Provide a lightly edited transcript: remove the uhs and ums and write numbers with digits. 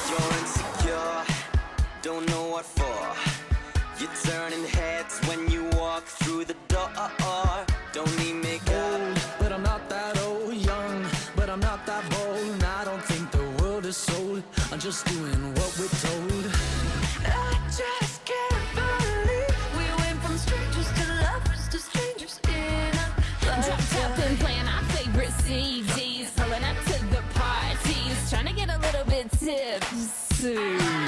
You're insecure, don't know what for. You're turning heads when you walk through the door. Don't need makeup. Old, but I'm not that old. Young, but I'm not that bold. And I don't think the world is sold. I'm just doing what we're told. I just can't believe we went from strangers to lovers to strangers in a Dropped up and playing our favorite CDs, pulling up to the parties, trying to get a little bit tipsy.